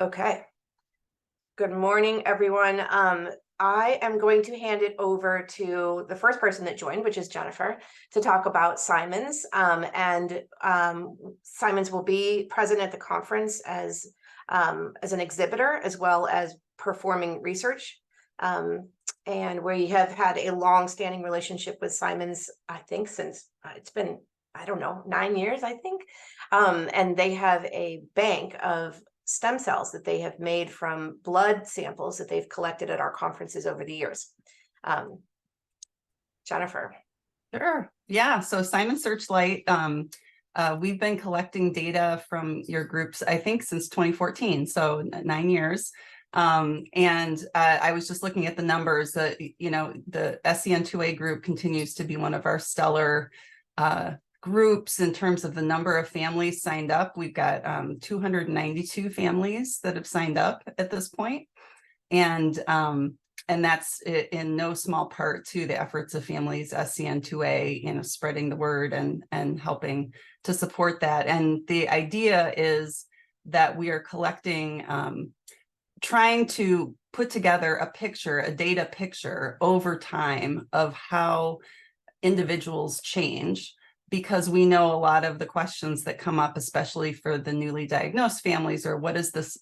Okay. Good morning, everyone. I am going to hand it over to the first person that joined, which is Jennifer, to talk about Simons. Simons will be present at the conference as an exhibitor, as well as performing research. And we have had a long-standing relationship with Simons, I think, since it's been, I don't know, 9 years, I think. And they have a bank of stem cells that they have made from blood samples that they've collected at our conferences over the years. Jennifer. Sure. Yeah. So Simon Searchlight, we've been collecting data from your groups, I think, since 2014, so 9 years. I was just looking at the numbers that, the SCN2A group continues to be one of our stellar groups in terms of the number of families signed up. We've got 292 families that have signed up at this point. And that's in no small part to the efforts of families SCN2A, spreading the word and helping to support that. And the idea is that we are collecting, trying to put together a data picture over time of how individuals change, because we know a lot of the questions that come up, especially for the newly diagnosed families, are what does this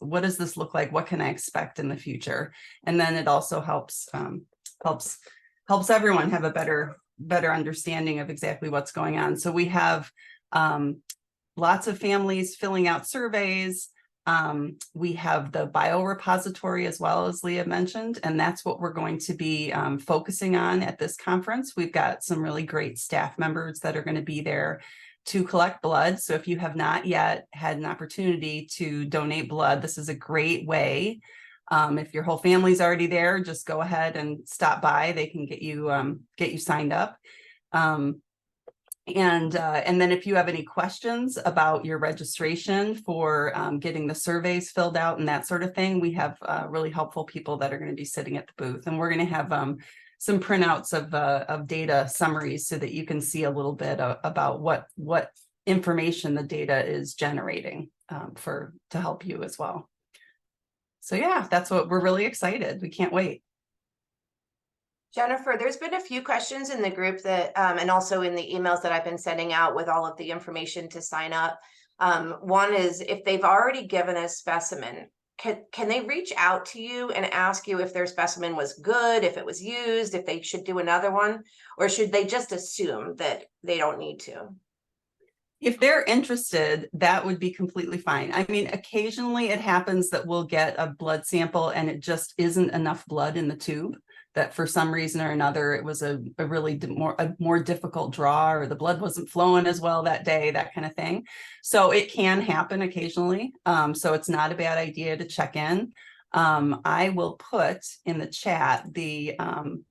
look like? What can I expect in the future? And then it also helps everyone have a better understanding of exactly what's going on. So we have lots of families filling out surveys. We have the biorepository, as well, as Leah mentioned, and that's what we're going to be focusing on at this conference. We've got some really great staff members that are going to be there to collect blood. So if you have not yet had an opportunity to donate blood, this is a great way. If your whole family's already there, just go ahead and stop by. They can get you signed up. And then if you have any questions about your registration for getting the surveys filled out and that sort of thing, we have really helpful people that are going to be sitting at the booth. And we're going to have some printouts of data summaries so that you can see a little bit about what information the data is generating to help you as well. So yeah, that's what we're really excited. We can't wait. Jennifer, there's been a few questions in the group that, and also in the emails that I've been sending out with all of the information to sign up. One is, if they've already given a specimen, can they reach out to you and ask you if their specimen was good, if it was used, if they should do another one, or should they just assume that they don't need to? If they're interested, that would be completely fine. I mean, occasionally it happens that we'll get a blood sample and it just isn't enough blood in the tube, that for some reason or another, it was a more difficult draw, or the blood wasn't flowing as well that day, that kind of thing. So it can happen occasionally. So it's not a bad idea to check in. I will put in the chat and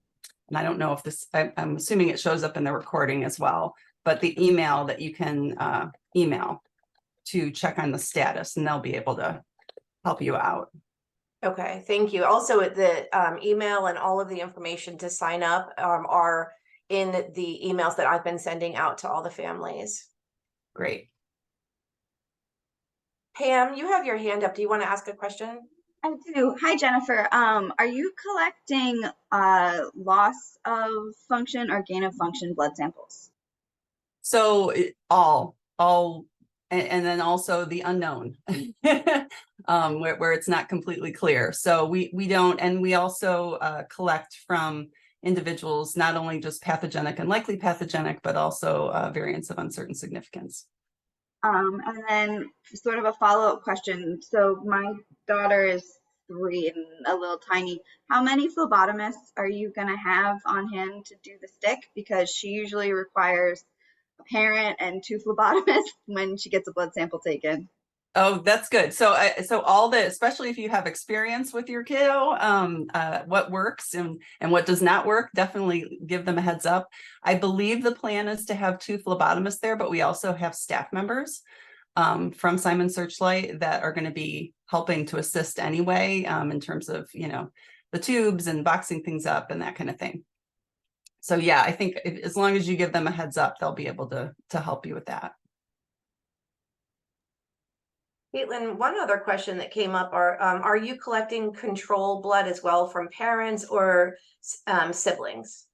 I don't know if this, I'm assuming it shows up in the recording as well, but the email that you can email to check on the status, and they'll be able to help you out. Okay, thank you. Also, the email and all of the information to sign up are in the emails that I've been sending out to all the families. Great. Pam, you have your hand up. Do you want to ask a question? I do. Hi, Jennifer. Are you collecting loss of function or gain of function blood samples? So all, and then also the unknown, where it's not completely clear. So we don't, and we also collect from individuals, not only just pathogenic and likely pathogenic, but also variants of uncertain significance. And then sort of a follow-up question. So my daughter is 3 and a little tiny. How many phlebotomists are you going to have on hand to do the stick? Because she usually requires a parent and 2 phlebotomists when she gets a blood sample taken. Oh, that's good. So all the, especially if you have experience with your kiddo, what works and what does not work, definitely give them a heads up. I believe the plan is to have 2 phlebotomists there, but we also have staff members from Simon Searchlight that are going to be helping to assist anyway, in terms of, the tubes and boxing things up and that kind of thing. So yeah, I think as long as you give them a heads up, they'll be able to help you with that. Caitlin, one other question that came up are you collecting control blood as well from parents or siblings?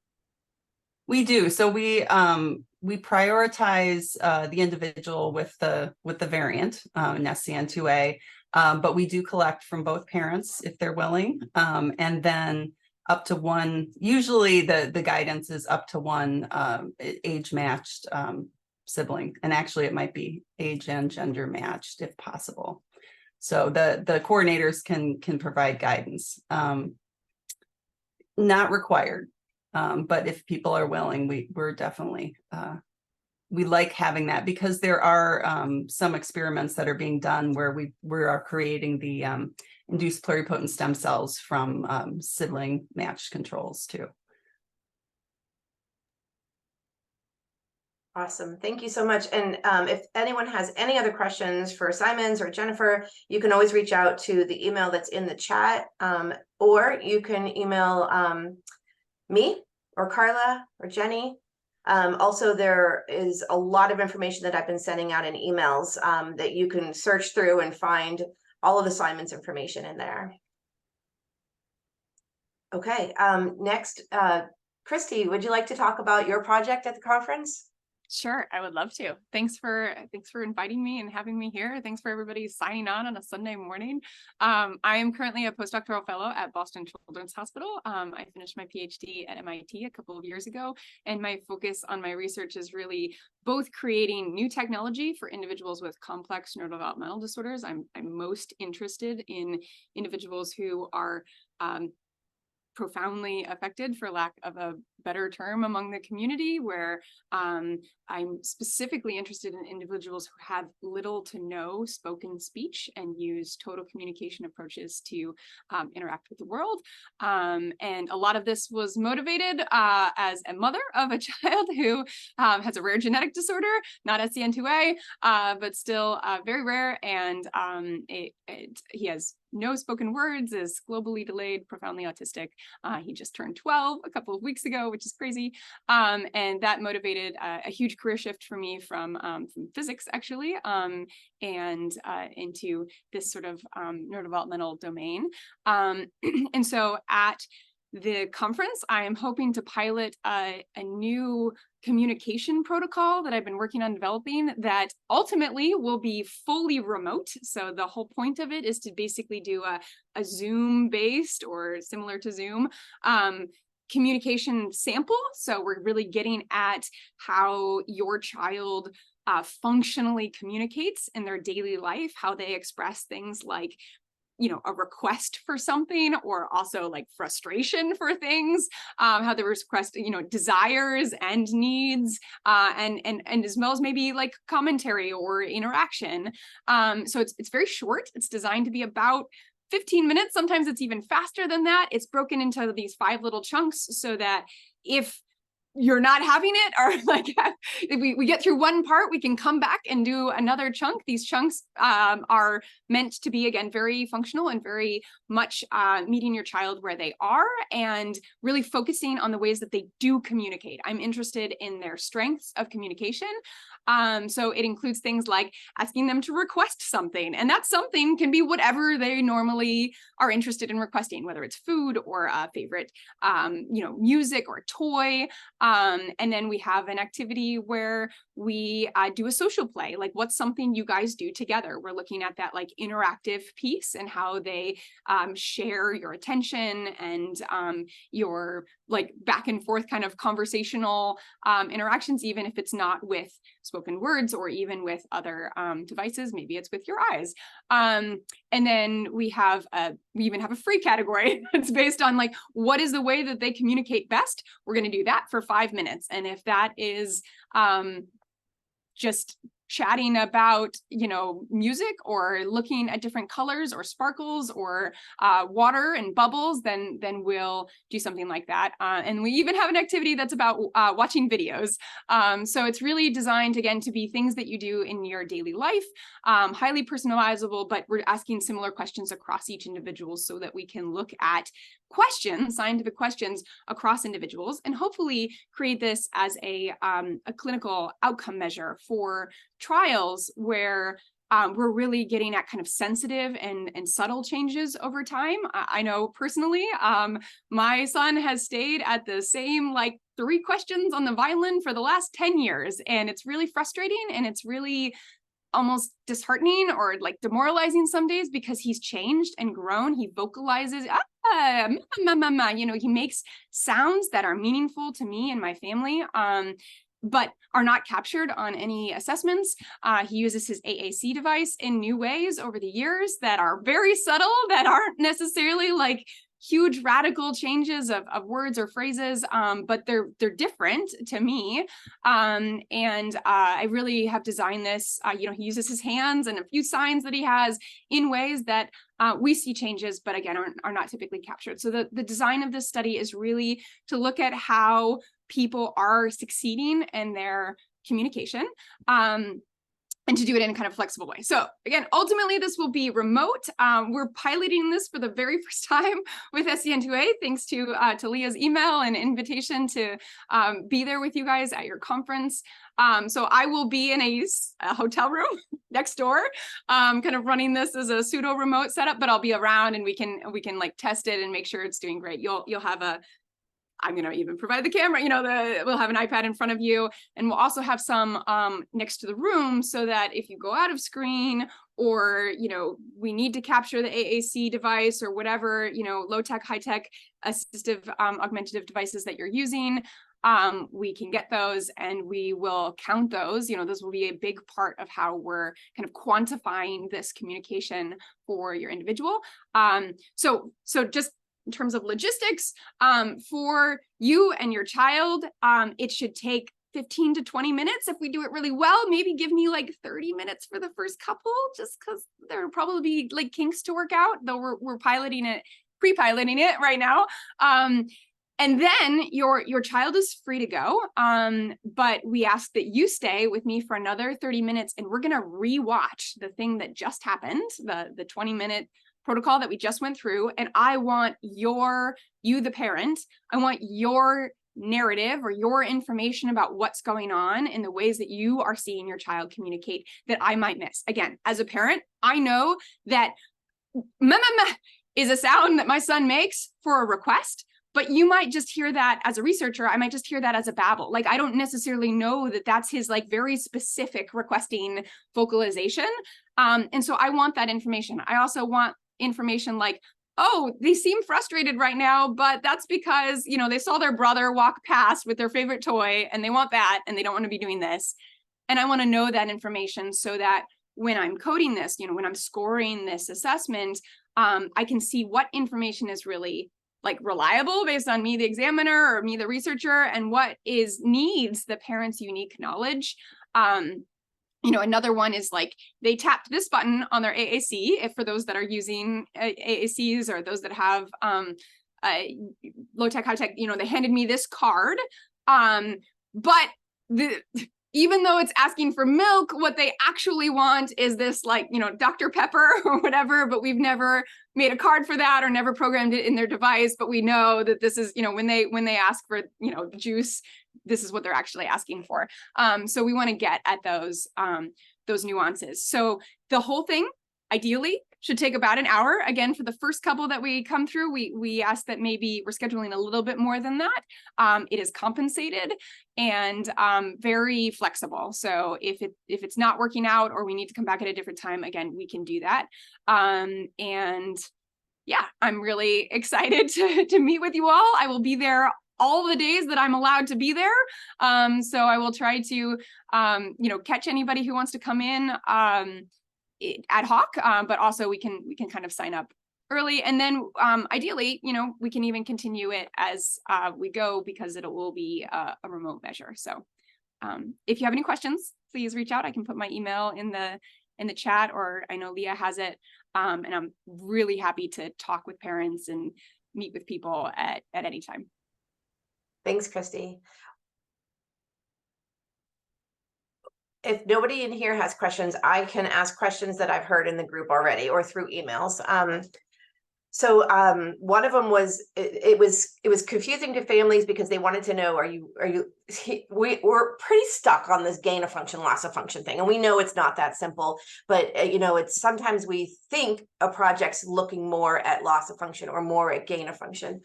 We do. So we prioritize the individual with the variant in SCN2A, but we do collect from both parents if they're willing, and then up to one. Usually, the guidance is up to one age matched sibling, and actually, it might be age and gender matched if possible. So the coordinators can provide guidance. Not required. But if people are willing, we're definitely, we like having that, because there are some experiments that are being done where we are creating the induced pluripotent stem cells from sibling matched controls too. Awesome. Thank you so much. And if anyone has any other questions for Simons or Jennifer, you can always reach out to the email that's in the chat, or you can email me or Carla or Jenny. Also, there is a lot of information that I've been sending out in emails that you can search through and find all of the Simons information in there. Okay, next, Christy, would you like to talk about your project at the conference? Sure, I would love to. Thanks for inviting me and having me here. Thanks for everybody signing on a Sunday morning. I am currently a postdoctoral fellow at Boston Children's Hospital. I finished my PhD at MIT a couple of years ago, and my focus on my research is really both creating new technology for individuals with complex neurodevelopmental disorders. I'm most interested in individuals who are profoundly affected, for lack of a better term, among the community, where I'm specifically interested in individuals who have little to no spoken speech and use total communication approaches to interact with the world. And a lot of this was motivated as a mother of a child who has a rare genetic disorder, not SCN2A, but still very rare. And he has no spoken words, is globally delayed, profoundly autistic. He just turned 12 a couple of weeks ago, which is crazy. And that motivated a huge career shift for me from physics, actually, and into this sort of neurodevelopmental domain. And so at the conference, I am hoping to pilot a new communication protocol that I've been working on developing that ultimately will be fully remote. So the whole point of it is to basically do a Zoom-based, or similar to Zoom, communication sample. So we're really getting at how your child functionally communicates in their daily life, how they express things like, you know, a request for something, or also like frustration for things, how they request, you know, desires and needs, and as well as maybe like commentary or interaction. So it's very short. It's designed to be about 15 minutes. Sometimes it's even faster than that. It's broken into these 5 little chunks so that if you're not having it, or like if we get through one part, we can come back and do another chunk. These chunks are meant to be, again, very functional and very much meeting your child where they are and really focusing on the ways that they do communicate. I'm interested in their strengths of communication. So it includes things like asking them to request something, and that something can be whatever they normally are interested in requesting, whether it's food or a favorite, you know, music or a toy. And then we have an activity where we do a social play, like what's something you guys do together. We're looking at that like interactive piece and how they share your attention and your like back and forth kind of conversational interactions, even if it's not with spoken words or even with other devices. Maybe it's with your eyes. And then we even have a free category. It's based on like, what is the way that they communicate best? We're going to do that for 5 minutes. And if that is just chatting about, you know, music or looking at different colors or sparkles or water and bubbles, then we'll do something like that. And we even have an activity that's about watching videos. So it's really designed, again, to be things that you do in your daily life, highly personalizable, but we're asking similar questions across each individual so that we can look at questions, scientific questions across individuals, and hopefully create this as a clinical outcome measure for trials where we're really getting at kind of sensitive and subtle changes over time. I know personally, my son has stayed at the same like 3 questions on the violin for the last 10 years. And it's really frustrating, and it's really almost disheartening or like demoralizing some days, because he's changed and grown. He vocalizes, he makes sounds that are meaningful to me and my family, but are not captured on any assessments. He uses his AAC device in new ways over the years that are very subtle, that aren't necessarily like huge radical changes of words or phrases, but they're different to me. I really have designed this, he uses his hands and a few signs that he has in ways that we see changes, but again, are not typically captured. So the design of this study is really to look at how people are succeeding in their communication, and to do it in a kind of flexible way. So again, ultimately, this will be remote. We're piloting this for the very first time with SCN2A, thanks to Leah's email and invitation to be there with you guys at your conference. So I will be in a hotel room next door, kind of running this as a pseudo remote setup, but I'll be around, and we can like test it and make sure it's doing great. You'll have I'm going to even provide the camera, we'll have an iPad in front of you, and we'll also have some next to the room, so that if you go out of screen, or, we need to capture the AAC device or whatever, low tech, high tech assistive augmentative devices that you're using, we can get those, and we will count those. Those will be a big part of how we're kind of quantifying this communication for your individual. So just in terms of logistics, for you and your child, it should take 15 to 20 minutes. If we do it really well, maybe give me like 30 minutes for the first couple, just because there will probably be like kinks to work out, though we're pre-piloting it right now. And then your child is free to go. But we ask that you stay with me for another 30 minutes, and we're going to rewatch the thing that just happened, the 20-minute protocol that we just went through. And I want you, the parent, I want your narrative or your information about what's going on in the ways that you are seeing your child communicate that I might miss. Again, as a parent, I know that is a sound that my son makes for a request, but you might just hear that as a researcher. I might just hear that as a babble. Like, I don't necessarily know that that's his like very specific requesting vocalization. And so I want that information. I also want information like, oh, they seem frustrated right now, but that's because, they saw their brother walk past with their favorite toy, and they want that, and they don't want to be doing this. And I want to know that information, so that when I'm coding this, when I'm scoring this assessment, I can see what information is really like reliable based on me, the examiner, or me, the researcher, and what needs the parent's unique knowledge. Another one is like, they tapped this button on their AAC, if for those that are using AACs, or those that have low tech, high tech, they handed me this card. But even though it's asking for milk, what they actually want is this like, Dr. Pepper or whatever, but we've never made a card for that or never programmed it in their device. But we know that this is, when they ask for, juice, this is what they're actually asking for. So we want to get at those nuances. So the whole thing ideally should take about an hour. Again, for the first couple that we come through, we ask that maybe we're scheduling a little bit more than that. It is compensated and very flexible. So if it's not working out, or we need to come back at a different time, again, we can do that. And yeah, I'm really excited to meet with you all. I will be there all the days that I'm allowed to be there. So I will try to, catch anybody who wants to come in ad hoc, but also we can kind of sign up early. And then ideally, we can even continue it as we go, because it will be a remote measure. So if you have any questions, please reach out. I can put my email in the chat, or I know Leah has it. And I'm really happy to talk with parents and meet with people at any time. Thanks, Christy. If nobody in here has questions, I can ask questions that I've heard in the group already or through emails. So one of them was it was confusing to families because they wanted to know, we're pretty stuck on this gain of function, loss of function thing, and we know it's not that simple, but it's sometimes we think a project's looking more at loss of function or more at gain of function.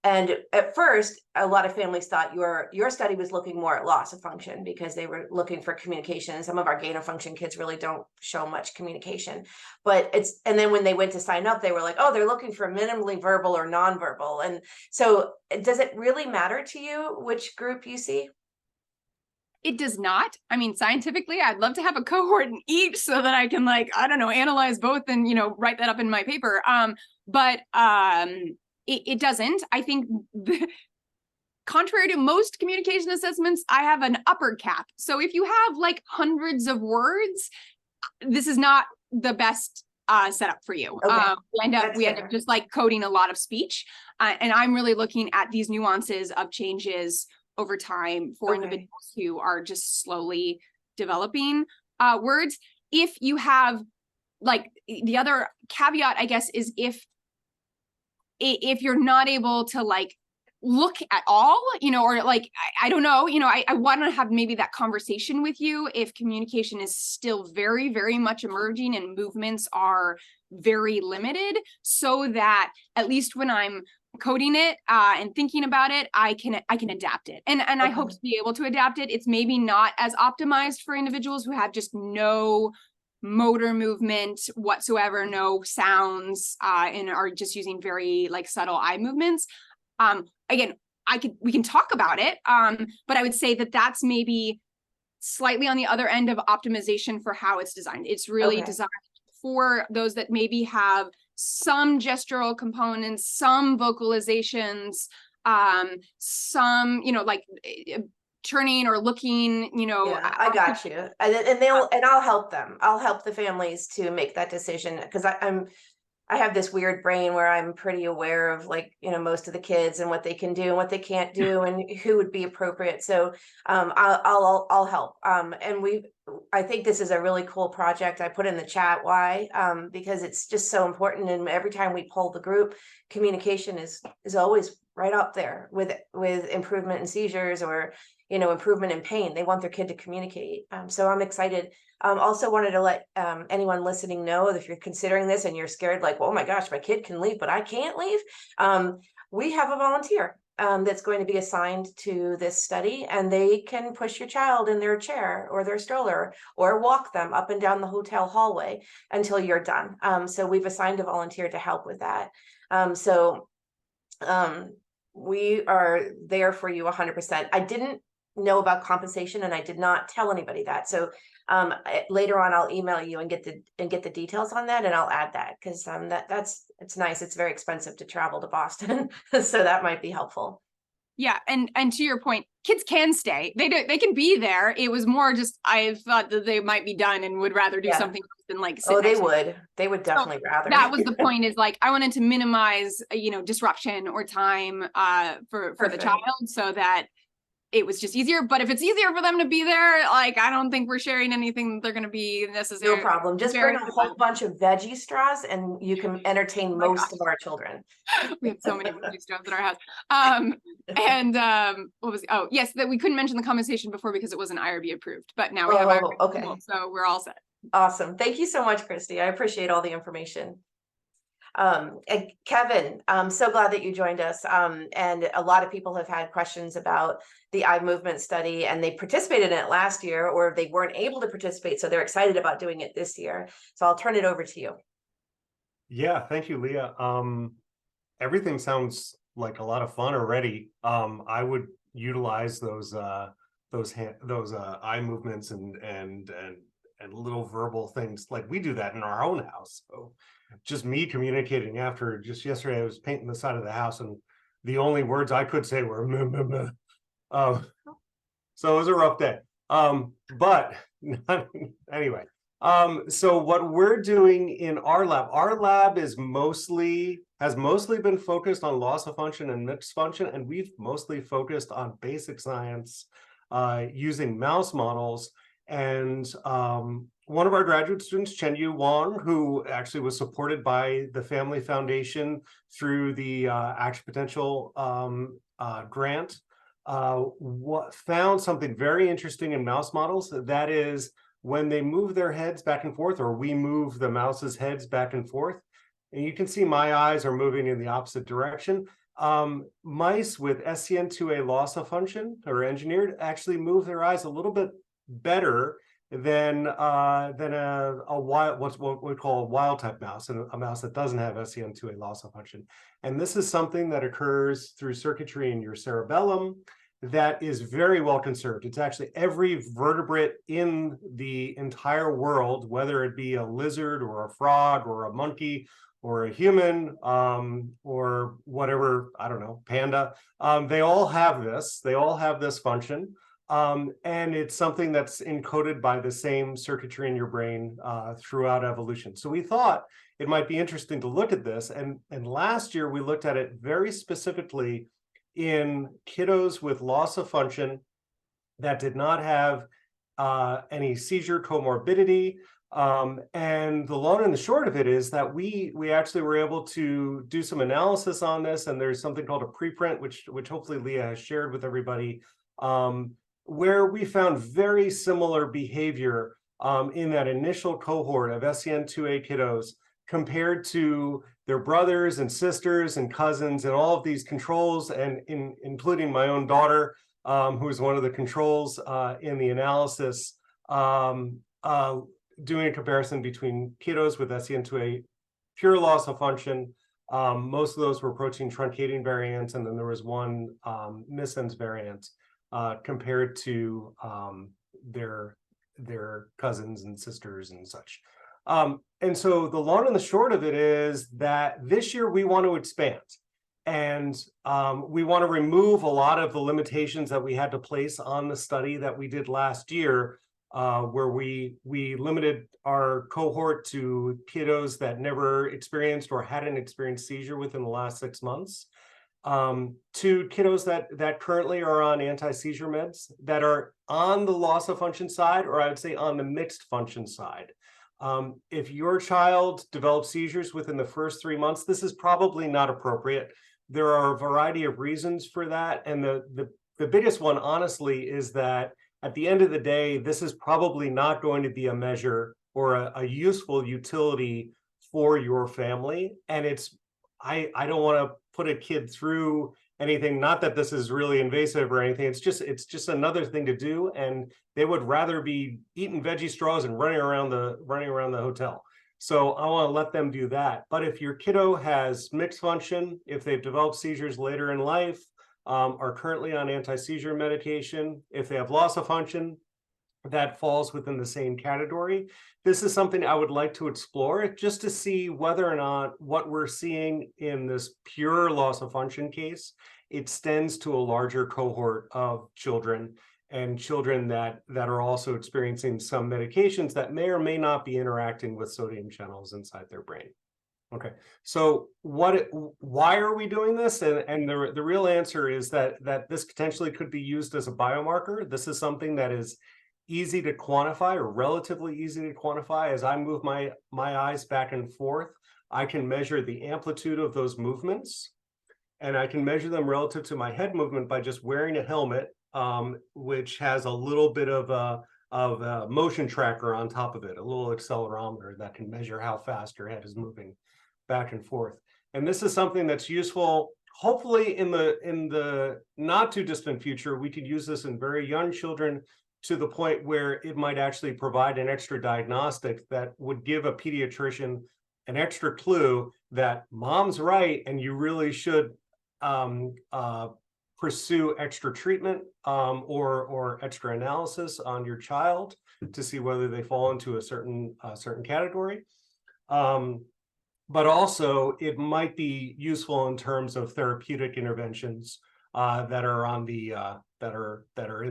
And at first, a lot of families thought your study was looking more at loss of function because they were looking for communication. And some of our gain of function kids really don't show much communication. And then when they went to sign up, they were like, oh, they're looking for minimally verbal or nonverbal. And so does it really matter to you which group you see? It does not. I mean, scientifically, I'd love to have a cohort in each so that I can, like, I don't know, analyze both and, write that up in my paper. But it doesn't. I think contrary to most communication assessments, I have an upper cap. So if you have like hundreds of words, this is not the best setup for you. Okay. We end up just like coding a lot of speech. And I'm really looking at these nuances of changes over time for individuals who are just slowly developing words. If you have, like, the other caveat, I guess, is if you're not able to like look at all, or like, I don't know, I want to have maybe that conversation with you if communication is still very, very much emerging and movements are very limited, so that at least when I'm coding it and thinking about it, I can adapt it. And I hope to be able to adapt it. It's maybe not as optimized for individuals who have just no motor movement whatsoever, no sounds, and are just using very like subtle eye movements. Again, we can talk about it, but I would say that that's maybe slightly on the other end of optimization for how it's designed. It's really designed for those that maybe have some gestural components, some vocalizations, some, like turning or looking, I got you. And I'll help them. I'll help the families to make that decision, because I have this weird brain where I'm pretty aware of, like, most of the kids and what they can do and what they can't do and who would be appropriate. So I'll help. I think this is a really cool project. I put in the chat why, because it's just so important. And every time we poll the group, communication is always right up there with improvement in seizures or improvement in pain. They want their kid to communicate. So I'm excited. Also wanted to let anyone listening know that if you're considering this and you're scared, like, oh my gosh, my kid can leave, but I can't leave. We have a volunteer that's going to be assigned to this study, and they can push your child in their chair or their stroller or walk them up and down the hotel hallway until you're done. So we've assigned a volunteer to help with that. We are there for you 100%. I didn't know about compensation, and I did not tell anybody that. So later on, I'll email you and get the details on that, and I'll add that, because it's nice. It's very expensive to travel to Boston, so that might be helpful. Yeah, and to your point, kids can stay. They can be there. It was more just I thought that they might be done and would rather do something else than like sit they would definitely rather. That was the point, is like I wanted to minimize disruption or time for the child, so that it was just easier. But if it's easier for them to be there, like, I don't think we're sharing anything that they're going to be necessary. No problem. Just bring a whole bunch of veggie straws and you can entertain most of our children. We have so many veggie straws in our house. What was yes, that we couldn't mention the compensation before because it wasn't IRB approved, but now we have IRB approval, so we're all set. Awesome. Thank you so much, Christy. I appreciate all the information. And Kevin, I'm so glad that you joined us. And a lot of people have had questions about the eye movement study, and they participated in it last year, or they weren't able to participate, so they're excited about doing it this year. So I'll turn it over to you. Yeah, thank you, Leah. Everything sounds like a lot of fun already. I would utilize those eye movements and little verbal things. Like, we do that in our own house. So just me communicating after, just yesterday I was painting the side of the house, and the only words I could say were meh, meh, meh. So it was a rough day. But anyway, so what we're doing in our lab has mostly been focused on loss of function and mixed function, and we've mostly focused on basic science using mouse models. And one of our graduate students, Chen-Yu Wang, who actually was supported by the Family Foundation through the Action Potential grant, found something very interesting in mouse models. That is, when they move their heads back and forth, or we move the mouse's heads back and forth, and you can see my eyes are moving in the opposite direction. Mice with SCN2A loss of function or engineered actually move their eyes a little bit better than a wild, what we call a wild type mouse, and a mouse that doesn't have SCN2A loss of function. And this is something that occurs through circuitry in your cerebellum that is very well conserved. It's actually every vertebrate in the entire world, whether it be a lizard or a frog or a monkey or a human, or whatever, I don't know, panda, they all have this function. And it's something that's encoded by the same circuitry in your brain throughout evolution. So we thought it might be interesting to look at this. And last year we looked at it very specifically in kiddos with loss of function that did not have any seizure comorbidity. And the long and the short of it is that we actually were able to do some analysis on this, and there's something called a preprint, which hopefully Leah has shared with everybody, where we found very similar behavior in that initial cohort of SCN2A kiddos compared to their brothers and sisters and cousins and all of these controls, and including my own daughter, who is one of the controls in the analysis, doing a comparison between kiddos with SCN2A pure loss of function. Most of those were protein truncating variants, and then there was one missense variant compared to their cousins and sisters and such. And so the long and the short of it is that this year we want to expand, and we want to remove a lot of the limitations that we had to place on the study that we did last year, where we limited our cohort to kiddos that never experienced or hadn't experienced seizure within the last 6 months, to kiddos that currently are on anti-seizure meds that are on the loss of function side, or I would say on the mixed function side. If your child develops seizures within the first 3 months, this is probably not appropriate. There are a variety of reasons for that, and the biggest one, honestly, is that at the end of the day, this is probably not going to be a measure or a useful utility for your family. And I don't want to put a kid through anything, not that this is really invasive or anything. It's just another thing to do, and they would rather be eating veggie straws and running around the hotel. So I want to let them do that. But if your kiddo has mixed function, if they've developed seizures later in life, are currently on anti-seizure medication, if they have loss of function, that falls within the same category. This is something I would like to explore, just to see whether or not what we're seeing in this pure loss of function case extends to a larger cohort of children, and children that are also experiencing some medications that may or may not be interacting with sodium channels inside their brain. Okay, so why are we doing this? And the real answer is that this potentially could be used as a biomarker. This is something that is easy to quantify, or relatively easy to quantify. As I move my eyes back and forth, I can measure the amplitude of those movements, and I can measure them relative to my head movement by just wearing a helmet, which has a little bit of a motion tracker on top of it, a little accelerometer that can measure how fast your head is moving back and forth. And this is something that's useful. Hopefully in the not too distant future, we could use this in very young children, to the point where it might actually provide an extra diagnostic that would give a pediatrician an extra clue that mom's right, and you really should pursue extra treatment or extra analysis on your child to see whether they fall into a certain category. But also it might be useful in terms of therapeutic interventions that are on the that are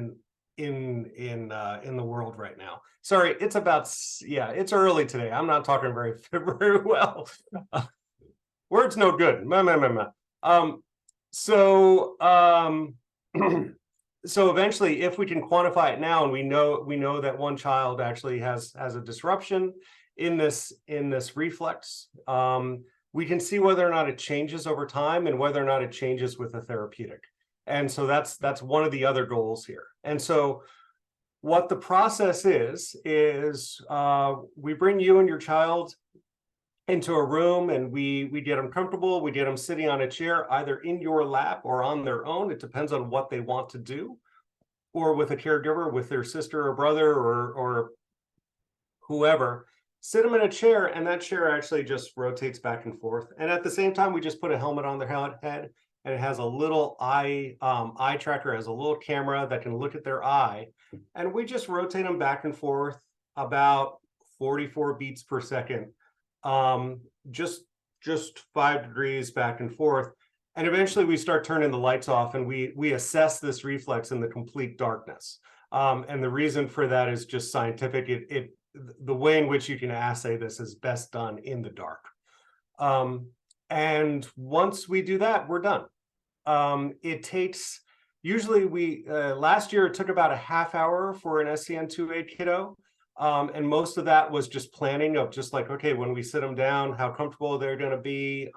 in the world right now. Sorry, it's it's early today. I'm not talking very well. Words no good. So so eventually, if we can quantify it now, and we know that one child actually has a disruption in this reflex, we can see whether or not it changes over time and whether or not it changes with a therapeutic. And so that's one of the other goals here. And so what the process is we bring you and your child into a room, and we get them comfortable. We get them sitting on a chair, either in your lap or on their own. It depends on what they want to do, or with a caregiver, with their sister or brother or whoever. Sit them in a chair, and that chair actually just rotates back and forth. And at the same time, we just put a helmet on their head, and it has a little eye tracker, has a little camera that can look at their eye, and we just rotate them back and forth about 44 beats per second, just 5 degrees back and forth. And eventually we start turning the lights off, and we assess this reflex in the complete darkness. And the reason for that is just scientific. The way in which you can assay this is best done in the dark. And once we do that, we're done. It takes, usually last year it took about a half hour for an SCN2A kiddo. And most of that was just planning of just like, okay, when we sit them down, how comfortable they're going to be,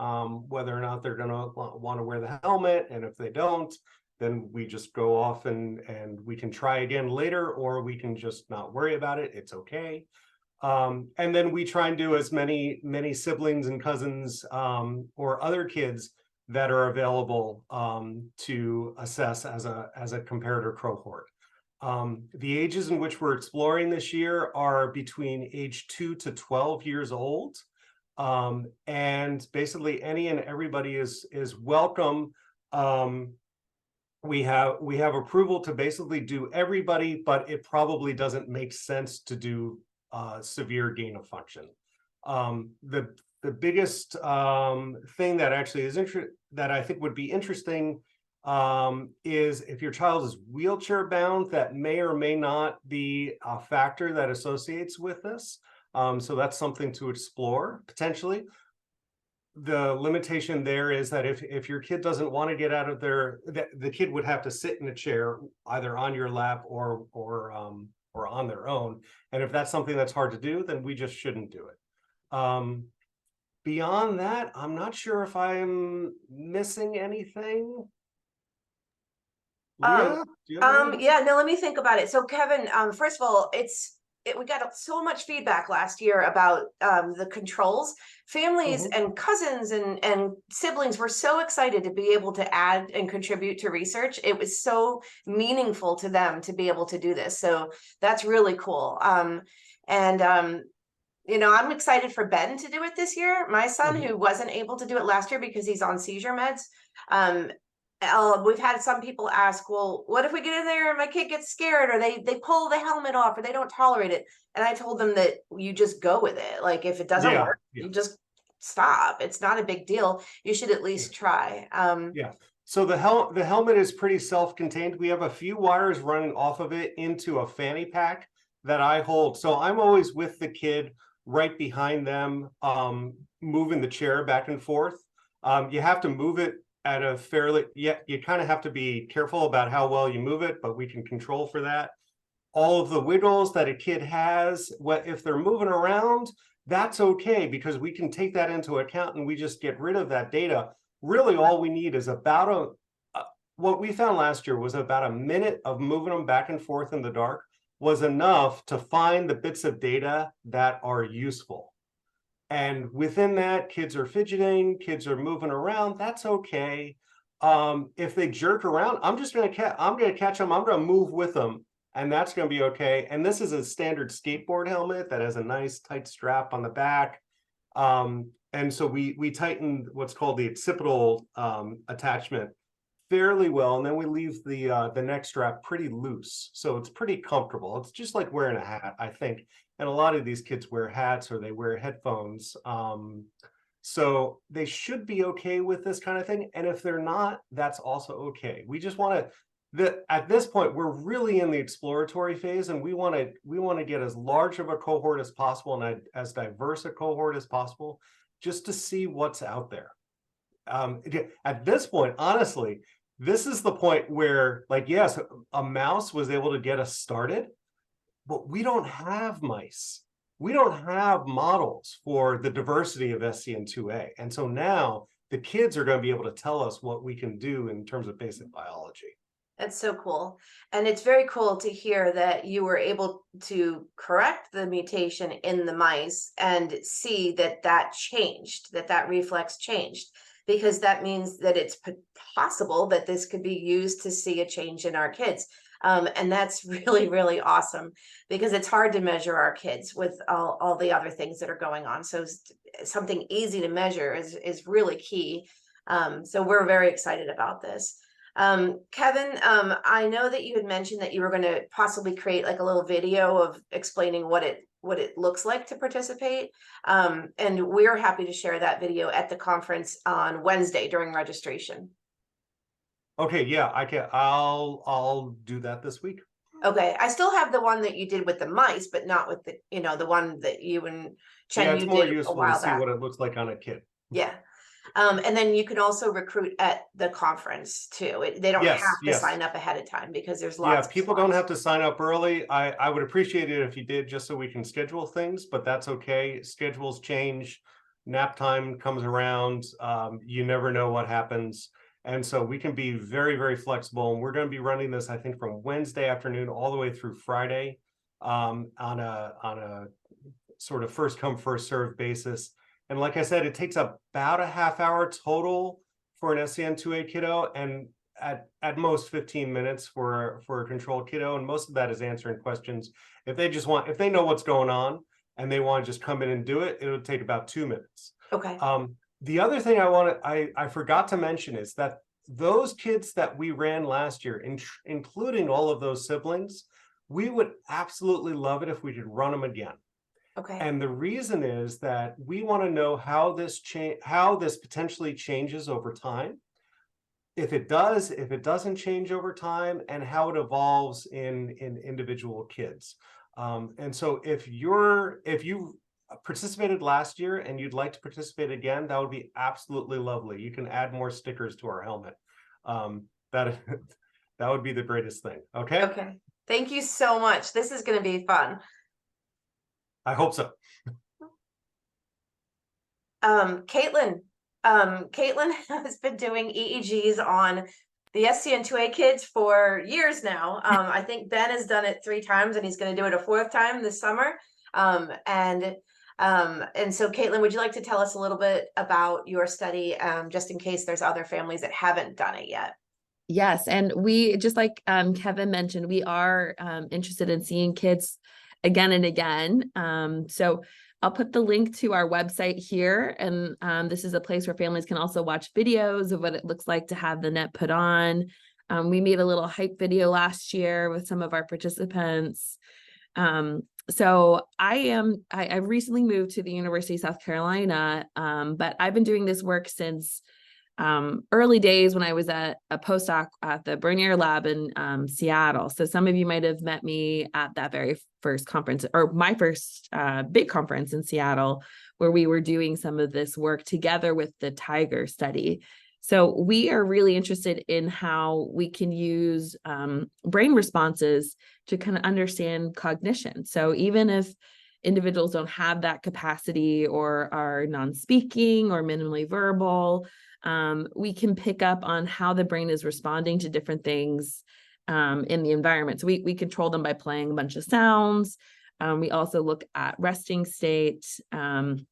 whether or not they're going to want to wear the helmet. And if they don't, then we just go off and we can try again later, or we can just not worry about it. It's okay. And then we try and do as many siblings and cousins or other kids that are available to assess as a comparator cohort. The ages in which we're exploring this year are between age 2 to 12 years old. And basically any and everybody is welcome. We have approval to basically do everybody, but it probably doesn't make sense to do severe gain of function. The biggest thing that actually is that I think would be interesting is if your child is wheelchair bound, that may or may not be a factor that associates with this. So that's something to explore potentially. The limitation there is that if your kid doesn't want to get out of the kid would have to sit in a chair either on your lap or on their own. And if that's something that's hard to do, then we just shouldn't do it. Beyond that, I'm not sure if I'm missing anything. Leah, do you have any? Yeah, no, let me think about it. So Kevin, first of all, we got so much feedback last year about the controls. Families and cousins and siblings were so excited to be able to add and contribute to research. It was so meaningful to them to be able to do this. So that's really cool. You know, I'm excited for Ben to do it this year. My son, who wasn't able to do it last year because he's on seizure meds. We've had some people ask, well, what if we get in there and my kid gets scared, or they pull the helmet off, or they don't tolerate it? And I told them that you just go with it. Like if it doesn't work, you just stop. It's not a big deal. You should at least try. So the helmet is pretty self-contained. We have a few wires running off of it into a fanny pack that I hold. So I'm always with the kid right behind them, moving the chair back and forth. You have to move it at a fairly, you kind of have to be careful about how well you move it, but we can control for that. All of the wiggles that a kid has, if they're moving around, that's okay, because we can take that into account and we just get rid of that data. Really, all we need is about what we found last year was about a minute of moving them back and forth in the dark was enough to find the bits of data that are useful. And within that, kids are fidgeting, kids are moving around. That's okay. If they jerk around, I'm going to catch them. I'm going to move with them, and that's going to be okay. And this is a standard skateboard helmet that has a nice tight strap on the back. And so we tighten what's called the occipital attachment fairly well, and then we leave the neck strap pretty loose, so it's pretty comfortable. It's just like wearing a hat, I think. And a lot of these kids wear hats or they wear headphones, so they should be okay with this kind of thing. And if they're not, that's also okay. We just want to, at this point, we're really in the exploratory phase, and we want to get as large of a cohort as possible and as diverse a cohort as possible, just to see what's out there. At this point, honestly, this is the point where, like, yes, a mouse was able to get us started, but we don't have mice. We don't have models for the diversity of SCN2A. And so now the kids are going to be able to tell us what we can do in terms of basic biology. That's so cool. And it's very cool to hear that you were able to correct the mutation in the mice and see that that changed, that reflex changed, because that means that it's possible that this could be used to see a change in our kids. And that's really, really awesome, because it's hard to measure our kids with all the other things that are going on. So something easy to measure is really key. So we're very excited about this. Kevin, I know that you had mentioned that you were going to possibly create like a little video of explaining what it looks like to participate. And we're happy to share that video at the conference on Wednesday during registration. Okay, yeah, I'll do that this week. Okay, I still have the one that you did with the mice, but not with the, the one that you and Chen, Yeah, it's you more did a useful to while see back. what it looks like on a kid. Yeah. And then you can also recruit at the conference too. They don't Yes, have to yes. sign up ahead of time because there's Yeah, lots of people don't slots. have to sign up early. I would appreciate it if you did, just so we can schedule things, but that's okay. Schedules change, nap time comes around. You never know what happens. And so we can be very, very flexible. And we're going to be running this, I think, from Wednesday afternoon all the way through Friday, on a sort of first come, first served basis. And like I said, it takes about a half hour total for an SCN2A kiddo, and at most 15 minutes for a control kiddo. And most of that is answering questions. If they know what's going on and they want to just come in and do it, it'll take about 2 minutes. Okay. The other thing I forgot to mention is that those kids that we ran last year, including all of those siblings, we would absolutely love it if we could run them again. Okay. And the reason is that we want to know how this potentially changes over time. If it does, if it doesn't change over time, and how it evolves in individual kids. And so if you participated last year and you'd like to participate again, that would be absolutely lovely. You can add more stickers to our helmet. That would be the greatest thing. Okay. Okay. Thank you so much. This is going to be fun. I hope so. Caitlin has been doing EEGs on the SCN2A kids for years now. I think Ben has done it 3 times and he's going to do it a 4th time this summer. And so Caitlin, would you like to tell us a little bit about your study, just in case there's other families that haven't done it yet? Yes, and we, just like Kevin mentioned, we are interested in seeing kids again and again. So I'll put the link to our website here, and this is a place where families can also watch videos of what it looks like to have the net put on. We made a little hype video last year with some of our participants. So I recently moved to the University of South Carolina, but I've been doing this work since early days when I was at a postdoc at the Bernier Lab in Seattle. So some of you might have met me at that very first conference, or my first big conference in Seattle, where we were doing some of this work together with the Tiger study. So we are really interested in how we can use brain responses to kind of understand cognition. So even if individuals don't have that capacity or are non-speaking or minimally verbal, we can pick up on how the brain is responding to different things in the environment. So we control them by playing a bunch of sounds. We also look at resting state. And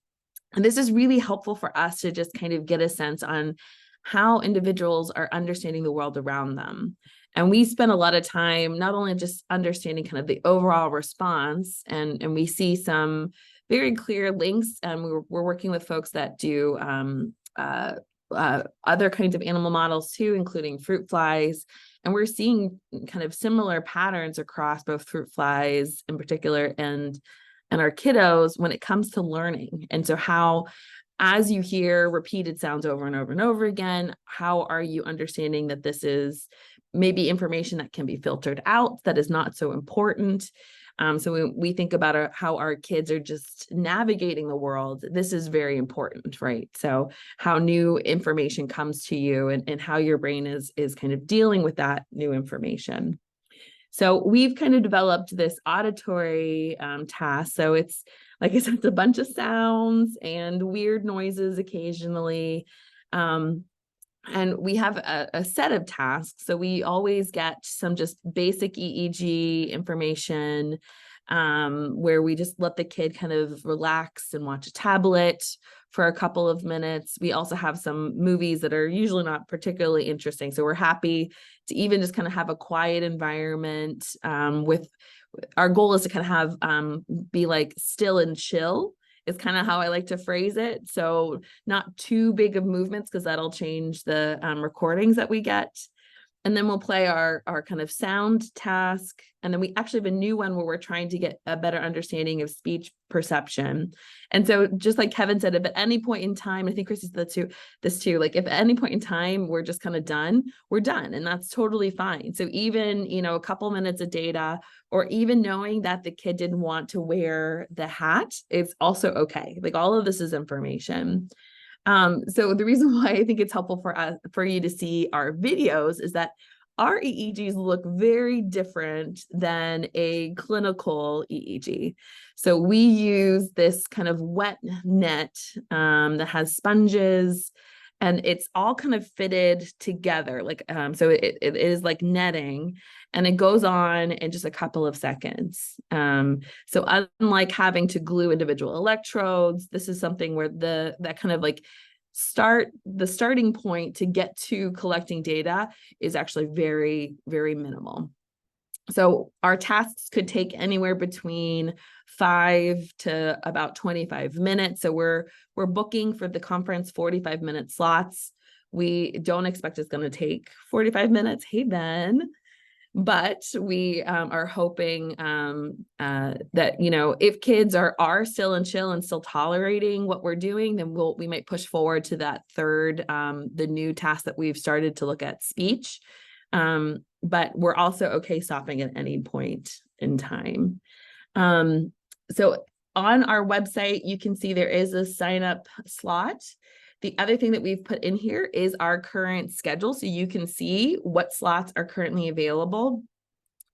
this is really helpful for us to just kind of get a sense on how individuals are understanding the world around them. And we spend a lot of time not only just understanding kind of the overall response, and we see some very clear links, and we're working with folks that do other kinds of animal models too, including fruit flies. And we're seeing kind of similar patterns across both fruit flies in particular and our kiddos when it comes to learning. And so how, as you hear repeated sounds over and over and over again, how are you understanding that this is maybe information that can be filtered out, that is not so important? So when we think about how our kids are just navigating the world, this is very important, right? So how new information comes to you and how your brain is kind of dealing with that new information. So we've kind of developed this auditory task. So it's, like I said, it's a bunch of sounds and weird noises occasionally. And we have a set of tasks. So we always get some just basic EEG information, where we just let the kid kind of relax and watch a tablet for a couple of minutes. We also have some movies that are usually not particularly interesting. So we're happy to even just kind of have a quiet environment, with our goal is to kind of have be like still and chill is kind of how I like to phrase it. So not too big of movements, because that'll change the recordings that we get. And then we'll play our kind of sound task. And then we actually have a new one where we're trying to get a better understanding of speech perception. And so just like Kevin said, if at any point in time, I think Chrissy said this too, like if at any point in time we're just kind of done, we're done. And that's totally fine. So even, a couple minutes of data, or even knowing that the kid didn't want to wear the hat, it's also okay. Like all of this is information. So the reason why I think it's helpful for you to see our videos is that our EEGs look very different than a clinical EEG. So we use this kind of wet net that has sponges, and it's all kind of fitted together. Like, so it is like netting, and it goes on in just a couple of seconds. So unlike having to glue individual electrodes, this is something where that kind of like the starting point to get to collecting data is actually very, very minimal. So our tasks could take anywhere between 5 to about 25 minutes. So we're booking for the conference 45-minute slots. We don't expect it's going to take 45 minutes. Hey, Ben. But we are hoping that, if kids are still and chill and still tolerating what we're doing, then we might push forward to that third, the new task that we've started to look at, speech. But we're also okay stopping at any point in time. So on our website, you can see there is a sign up slot. The other thing that we've put in here is our current schedule, so you can see what slots are currently available.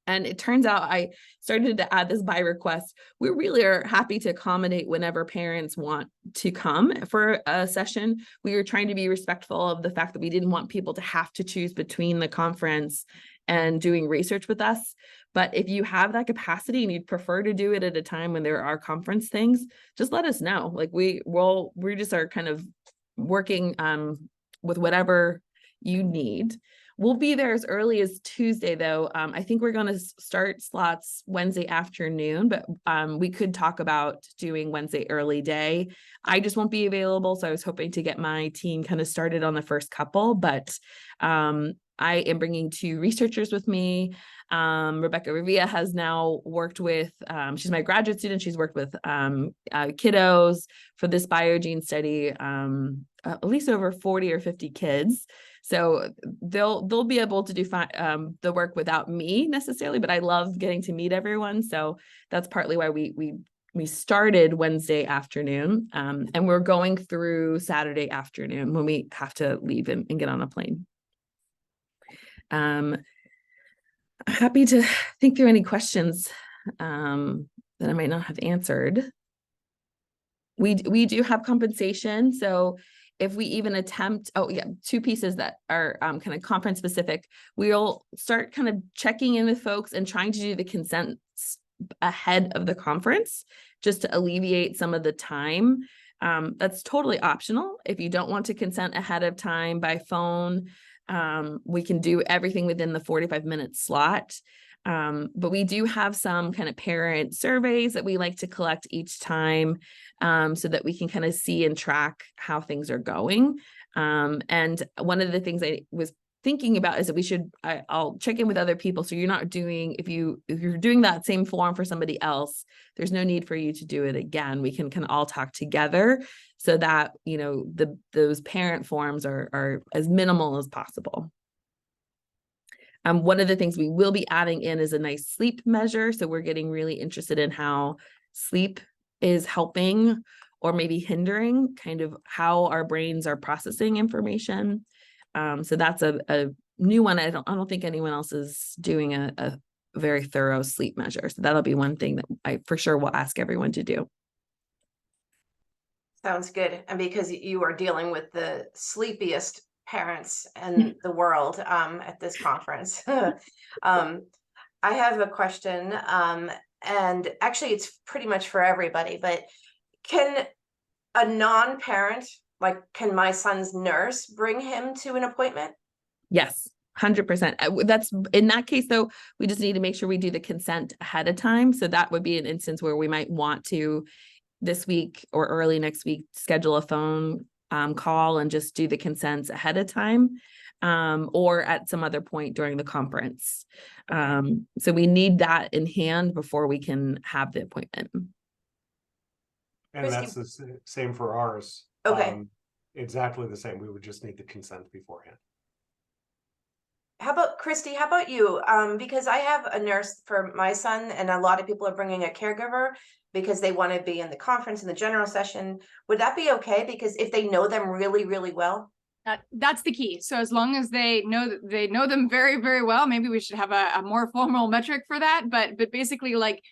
And it turns out I started to add this by request. We really are happy to accommodate whenever parents want to come for a session. We were trying to be respectful of the fact that we didn't want people to have to choose between the conference and doing research with us. But if you have that capacity and you'd prefer to do it at a time when there are conference things, just let us know. Like we just are kind of working with whatever you need. We'll be there as early as Tuesday, though. I think we're going to start slots Wednesday afternoon, but we could talk about doing Wednesday early day. I just won't be available, so I was hoping to get my team kind of started on the first couple, but I am bringing 2 researchers with me. Rebecca Revia has now worked with, she's my graduate student. She's worked with kiddos for this biogene study, at least over 40 or 50 kids. So they'll be able to do the work without me necessarily, but I love getting to meet everyone. So that's partly why we started Wednesday afternoon, and we're going through Saturday afternoon when we have to leave and get on a plane. Happy to think through any questions that I might not have answered. We do have compensation. So if we even attempt, 2 pieces that are kind of conference specific, we'll start kind of checking in with folks and trying to do the consent ahead of the conference just to alleviate some of the time. That's totally optional. If you don't want to consent ahead of time by phone, we can do everything within the 45-minute slot. But we do have some kind of parent surveys that we like to collect each time, so that we can kind of see and track how things are going. And one of the things I was thinking about is that I'll check in with other people. So you're not doing, if you're doing that same form for somebody else, there's no need for you to do it again. We can all talk together so that, those parent forms are as minimal as possible. One of the things we will be adding in is a nice sleep measure. So we're getting really interested in how sleep is helping or maybe hindering kind of how our brains are processing information. So that's a new one. I don't think anyone else is doing a very thorough sleep measure. So that'll be one thing that I for sure will ask everyone to do. Sounds good. And because you are dealing with the sleepiest parents in the world at this conference, I have a question, and actually it's pretty much for everybody, but can a non-parent, like can my son's nurse bring him to an appointment? Yes, 100%. That's in that case, though, we just need to make sure we do the consent ahead of time. So that would be an instance where we might want to this week or early next week, schedule a phone call and just do the consents ahead of time, or at some other point during the conference. So we need that in hand before we can have the appointment. And Christy- that's the same for ours. Okay. Exactly the same. We would just need the consent beforehand. How about Christy? How about you? Because I have a nurse for my son, and a lot of people are bringing a caregiver because they want to be in the conference in the general session. Would that be okay? Because if they know them really, really well. That's the key. So as long as they know them very, very well, maybe we should have a more formal metric for that. But basically, like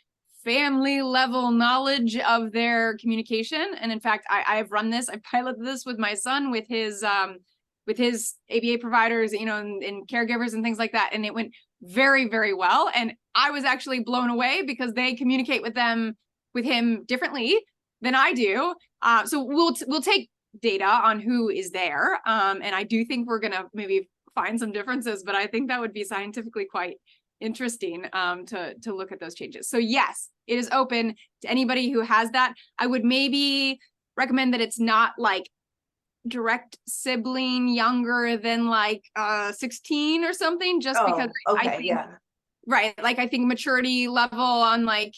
family level knowledge of their communication. And in fact, I've run this. I piloted this with my son with his ABA providers, you know, and caregivers and things like that, and it went very, very well. And I was actually blown away because they communicate with him differently than I do. So we'll take data on who is there. And I do think we're gonna maybe find some differences, but I think that would be scientifically quite interesting to look at those changes. So yes, it is open to anybody who has that. I would maybe recommend that it's not like direct sibling younger than like 16 or something, just because Okay, I think, yeah. right, like I think maturity level on like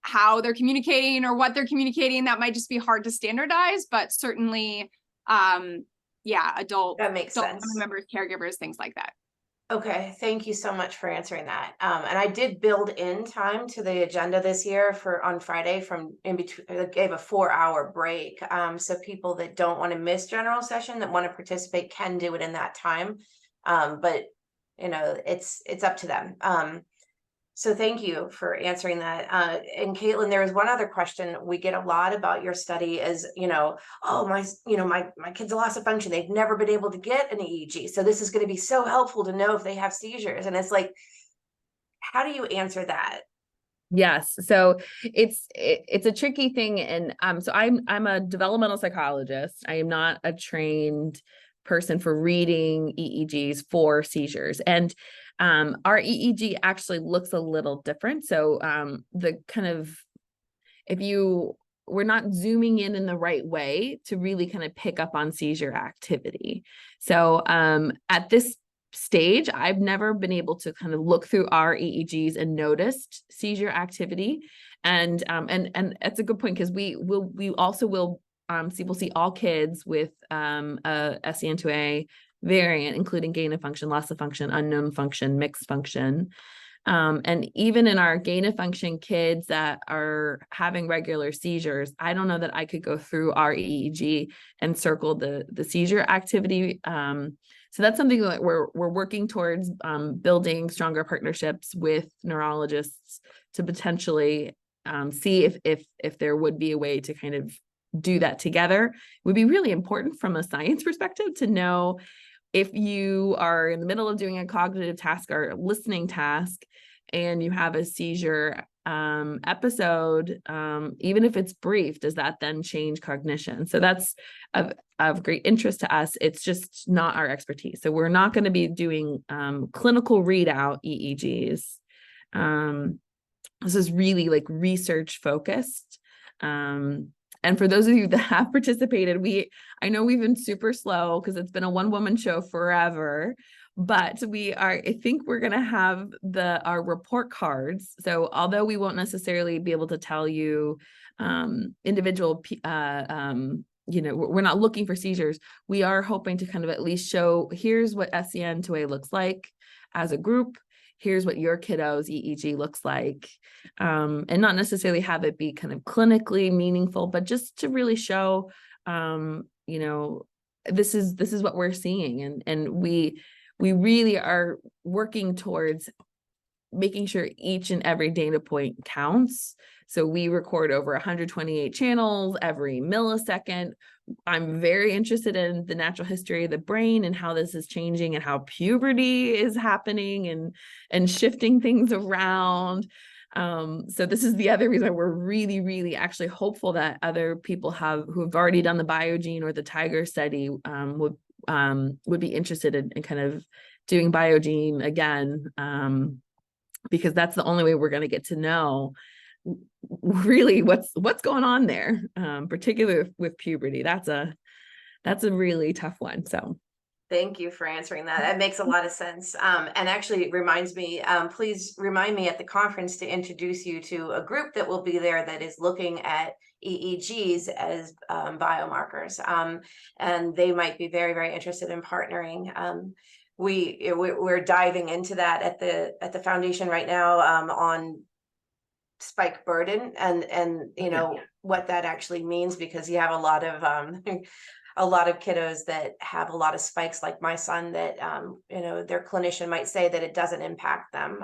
how they're communicating or what they're communicating, that might just be hard to standardize, but certainly yeah, adult That makes family sense. members, caregivers, things like that. Okay, thank you so much for answering that. And I did build in time to the agenda this year for on Friday from in between. I gave a 4-hour break, so people that don't want to miss general session that want to participate can do it in that time. But you know, it's up to them. So thank you for answering that. And Caitlin, there was one other question we get a lot about your study is, you know, oh, my kid's a loss of function. They've never been able to get an EEG. So this is going to be so helpful to know if they have seizures. And it's like, how do you answer that? Yes. So it's a tricky thing. And so I'm a developmental psychologist. I am not a trained person for reading EEGs for seizures. And our EEG actually looks a little different. So the kind of, we're not zooming in the right way to really kind of pick up on seizure activity. So at this stage, I've never been able to kind of look through our EEGs and noticed seizure activity. And that's a good point, because we also will see all kids with a SCN2A variant, including gain of function, loss of function, unknown function, mixed function. And even in our gain of function kids that are having regular seizures, I don't know that I could go through our EEG and circle the seizure activity. So that's something that we're working towards, building stronger partnerships with neurologists to potentially see if there would be a way to kind of do that together. It would be really important from a science perspective to know if you are in the middle of doing a cognitive task or a listening task and you have a seizure episode, even if it's brief, does that then change cognition? So that's of great interest to us. It's just not our expertise. So we're not going to be doing clinical readout EEGs. This is really like research focused. And for those of you that have participated, I know we've been super slow because it's been a one-woman show forever, but I think we're going to have our report cards. So although we won't necessarily be able to tell you individual we're not looking for seizures. We are hoping to kind of at least show, here's what SCN2A looks like as a group. Here's what your kiddo's EEG looks like. And not necessarily have it be kind of clinically meaningful, but just to really show, this is what we're seeing. And we really are working towards making sure each and every data point counts. So we record over 128 channels every millisecond. I'm very interested in the natural history of the brain and how this is changing and how puberty is happening and shifting things around. So this is the other reason we're really, really actually hopeful that other people who've already done the BioGene or the Tiger study would be interested in kind of doing BioGene again. Because that's the only way we're going to get to know really what's going on there, particularly with puberty. That's a really tough one. So thank you for answering that. That makes a lot of sense. And actually it reminds me, please remind me at the conference to introduce you to a group that will be there that is looking at EEGs as biomarkers. And they might be very, very interested in partnering. We're diving into that at the foundation right now on spike burden and what that actually means, because you have a lot of kiddos that have a lot of spikes, like my son, that their clinician might say that it doesn't impact them,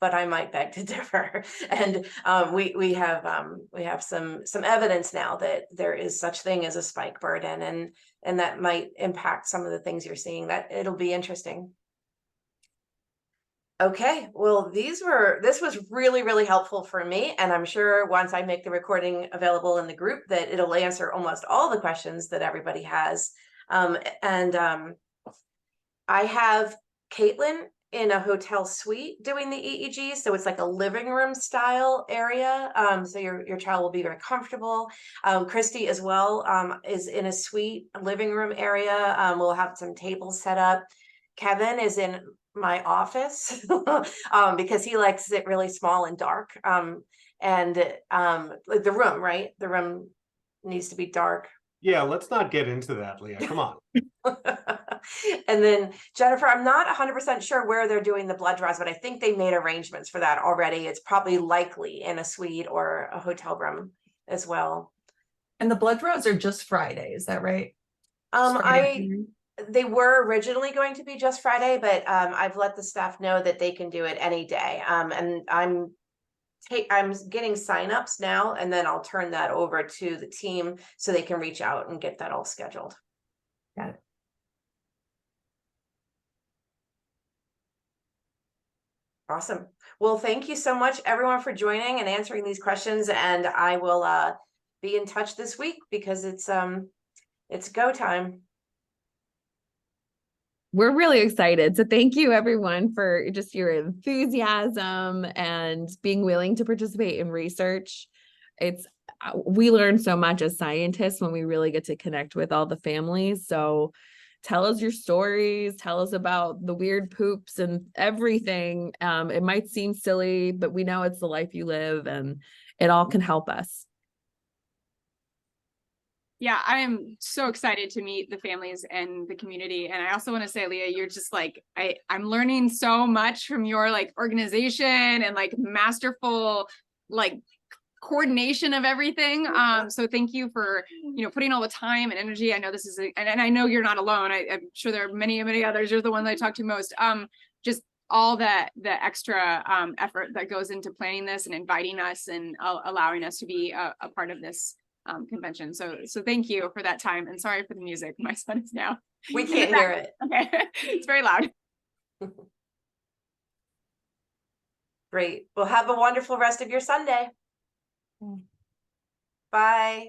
but I might beg to differ. And we have some evidence now that there is such thing as a spike burden, and that might impact some of the things you're seeing. That it'll be interesting. Okay, well, this was really, really helpful for me. And I'm sure once I make the recording available in the group that it'll answer almost all the questions that everybody has. I have Caitlin in a hotel suite doing the EEG. So it's like a living room style area. So your child will be very comfortable. Christy as well is in a suite, a living room area. We'll have some tables set up. Kevin is in my office because he likes it really small and dark. The room, right? The room needs to be dark. Yeah, let's not get into that, Leah. Come on. And then Jennifer, I'm not 100% sure where they're doing the blood draws, but I think they made arrangements for that already. It's probably likely in a suite or a hotel room as well. And the blood draws are just Friday, is that right? They were originally going to be just Friday, but I've let the staff know that they can do it any day. And I'm getting signups now, and then I'll turn that over to the team so they can reach out and get that all scheduled. Got it. Awesome. Well, thank you so much, everyone, for joining and answering these questions. And I will be in touch this week because it's go time. we're really excited. So thank you everyone for just your enthusiasm and being willing to participate in research. We learn so much as scientists when we really get to connect with all the families. So tell us your stories, tell us about the weird poops and everything. It might seem silly, but we know it's the life you live and it all can help us. Yeah, I am so excited to meet the families and the community. And I also want to say, Leah, you're just like, I'm learning so much from your like organization and like masterful, like coordination of everything. So thank you for, putting all the time and energy. I know this is, and I know you're not alone. I'm sure there are many, many others. You're the one that I talk to most. Just all the extra effort that goes into planning this and inviting us and allowing us to be a part of this convention. So thank you for that time, and sorry for the music. My son is now. We can't hear it. Okay, it's very loud. Great. Well, have a wonderful rest of your Sunday. Bye.